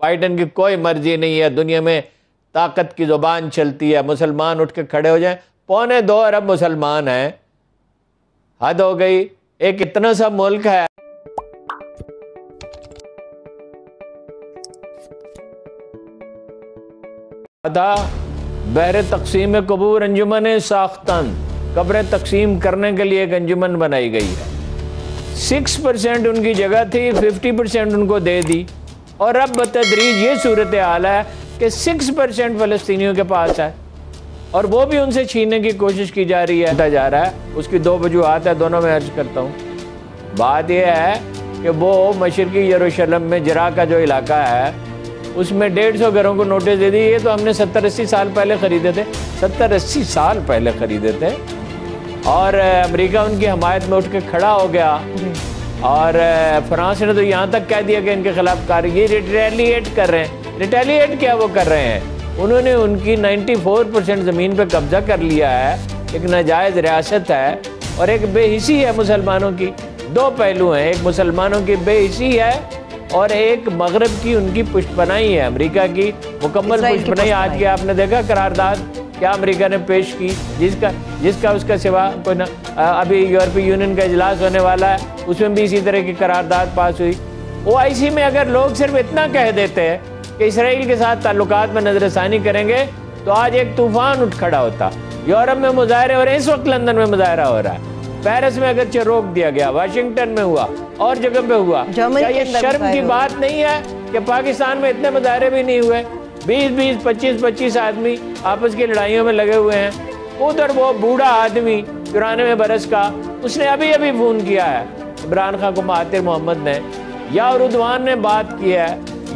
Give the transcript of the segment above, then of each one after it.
Biden کی کوئی مرضی نہیں ہے، دنیا میں طاقت کی زبان چلتی ہے، مسلمان اٹھ کے کھڑے ہو جائیں، 2.25 ارب مسلمان ہیں، حد ہو گئی، ایک اتنا سا ملک ہے۔ بحر تقسیم قبور انجمن ساختن، قبریں تقسیم کرنے کے لیے ایک انجمن بنائی گئی ہے۔ 6% ان کی جگہ تھی، 50% ان کو دے دی، اور اب بتدریج یہ صورتحال ہے کہ 6% فلسطینیوں کے پاس ہے، اور وہ بھی ان سے چھیننے کی کوشش کی جا رہی ہے، جا رہا ہے۔ اس کی دو وجوہات ہیں، دونوں میں عرض کرتا ہوں۔ بات یہ ہے کہ وہ مشرقی یروشلم میں جرا کا جو علاقہ ہے، اس میں 150 گھروں کو نوٹس دے دی۔ یہ تو ہم نے 70-80 سال پہلے خریدے تھے، 70-80 سال پہلے خریدے تھے، اور امریکہ ان کی حمایت میں اٹھ کے کھڑا ہو گیا، اور فرانس نے تو یہاں تک کہہ دیا کہ ان کے خلاف یہ ریٹیلیٹ کر رہے ہیں۔ ریٹیلیٹ کیا وہ کر رہے ہیں؟ انہوں نے ان کی 94% زمین پہ قبضہ کر لیا ہے، ایک ناجائز ریاست ہے، اور ایک بے حسی ہے مسلمانوں کی۔ دو پہلو ہیں، ایک مسلمانوں کی بے حسی ہے، اور ایک مغرب کی ان کی پشت پناہی ہے، امریکہ کی مکمل پشت پناہی۔ آج کے آپ نے دیکھا قرارداد کیا امریکہ نے پیش کی، جس کا اس کا سوا کوئی نہ۔ ابھی یورپی یونین کا اجلاس ہونے والا ہے، اس میں بھی اسی طرح کی قرارداد پاس ہوئی۔ OIC میں اگر لوگ صرف اتنا کہہ دیتے ہیں کہ اسرائیل کے ساتھ تعلقات میں نظر ثانی کریں گے، تو آج ایک طوفان اٹھ کھڑا ہوتا۔ یورپ میں مظاہرے ہو رہے ہیں، اس وقت لندن میں مظاہرہ ہو رہا ہے، پیرس میں اگرچہ روک دیا گیا، واشنگٹن میں ہوا، اور جگہ پہ ہوا۔ کیا یہ شرم کی بات نہیں ہے کہ پاکستان میں اتنے مظاہرے بھی نہیں ہوئے؟ 20-20 25-25 آدمی آپس کی لڑائیوں میں لگے ہوئے ہیں۔ ادھر وہ بوڑھا آدمی 94 برس کا، اس نے ابھی فون کیا ہے عمران خان کو، مہاتیر محمد نے، یا اردوان نے بات کی ہے،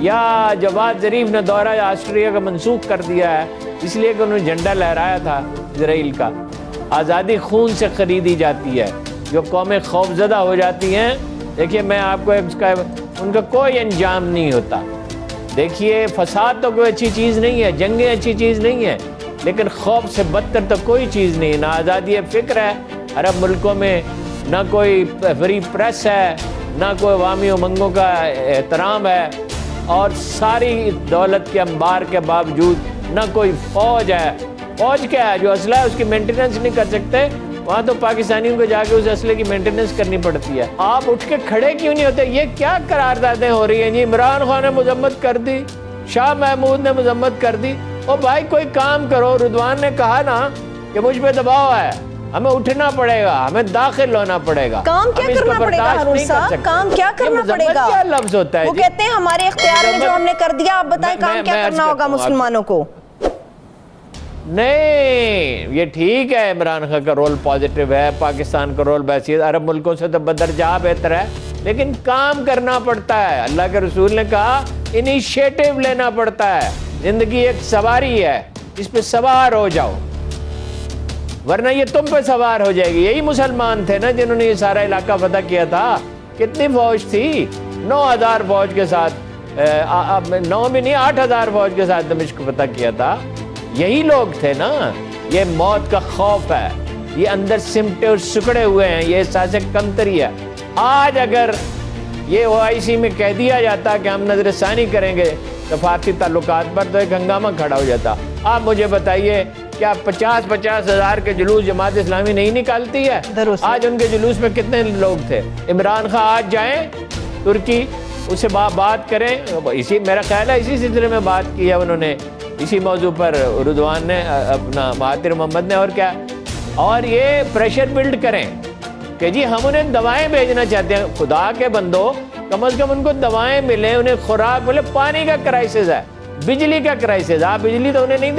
یا جواد ظریف نے دورہ آسٹریلیا کا منسوخ کر دیا ہے، اس لیے کہ انہوں نے جھنڈا لہرایا تھا اسرائیل کا۔ آزادی خون سے خریدی جاتی ہے، جو قومیں خوفزدہ ہو جاتی ہیں۔ دیکھیے میں آپ کو ان کا کوئی انجام نہیں ہوتا۔ دیکھیے فساد تو کوئی اچھی چیز نہیں ہے، جنگیں اچھی چیز نہیں ہے، لیکن خوف سے بدتر تو کوئی چیز نہیں۔ نہ آزادی فکر ہے عرب ملکوں میں، نہ کوئی فری پریس ہے، نہ کوئی عوامی امنگوں کا احترام ہے، اور ساری دولت کے انبار کے باوجود نہ کوئی فوج ہے۔ فوج کیا ہے؟ جو اسلحہ ہے اس کی مینٹیننس نہیں کر سکتے، وہاں تو پاکستانیوں کو جا کے اس اسلحے کی مینٹیننس کرنی پڑتی ہے۔ آپ اٹھ کے کھڑے کیوں نہیں ہوتے؟ یہ کیا قراردادیں ہو رہی ہیں جی؟ عمران خان نے مذمت کر دی، شاہ محمود نے مذمت کر دی۔ او بھائی کوئی کام کرو۔ رضوان نے کہا نا کہ مجھ پہ دباؤ ہے، ہمیں اٹھنا پڑے گا، ہمیں داخل ہونا پڑے گا۔ کام کیا کرنا پڑے گا ہارون صاحب؟ کام کیا کرنا پڑے گا؟ کیا لفظ ہوتا ہے؟ وہ کہتے ہیں ہمارے اختیار میں جو ہم نے کر دیا، آپ بتائیں کام کیا کرنا ہوگا مسلمانوں کو؟ نہیں، یہ ٹھیک ہے، عمران خان کا رول پازیٹیو ہے، پاکستان کا رول بحیثیت عرب ملکوں سے تو بدرجہ بہتر ہے، لیکن کام کرنا پڑتا ہے۔ اللہ کے رسول نے کہا انیشیٹو لینا پڑتا ہے۔ زندگی ایک سواری ہے، اس پہ سوار ہو جاؤ، ورنہ یہ تم پہ سوار ہو جائے گی۔ یہی مسلمان تھے نا جنہوں نے یہ سارا علاقہ فتح کیا تھا۔ کتنی فوج تھی؟ 9000 فوج کے ساتھ، 9 بھی نہیں 8000 فوج کے ساتھ دمشق فتح کیا تھا۔ یہی لوگ تھے نا۔ یہ موت کا خوف ہے، یہ اندر سمٹے اور سکڑے ہوئے ہیں، یہ احساس کمتری ہے۔ آج اگر یہ OIC میں کہہ دیا جاتا کہ ہم نظر ثانی کریں گے سفارتی تعلقات پر، تو ایک ہنگامہ کھڑا ہو جاتا۔ آپ مجھے بتائیے، کیا 50-50 ہزار کے جلوس جماعت اسلامی نہیں نکالتی ہے؟ آج ان کے جلوس میں کتنے لوگ تھے؟ عمران خان آج جائیں ترکی، اس سے بات کریں۔ میرا خیال ہے اسی سلسلے میں بات کی ہے انہوں نے، اسی موضوع پر رضوان نے، اپنا مہاتیر محمد نے، اور کیا، اور یہ پریشر بلڈ کریں کہ جی ہم انہیں دوائیں بھیجنا چاہتے ہیں۔ خدا کے بندو، کم از کم ان کو دوائیں ملیں، انہیں خوراک ملے۔ پانی کا کرائسس ہے، بجلی کا کرائسس ہے، آپ بجلی تو انہیں نہیں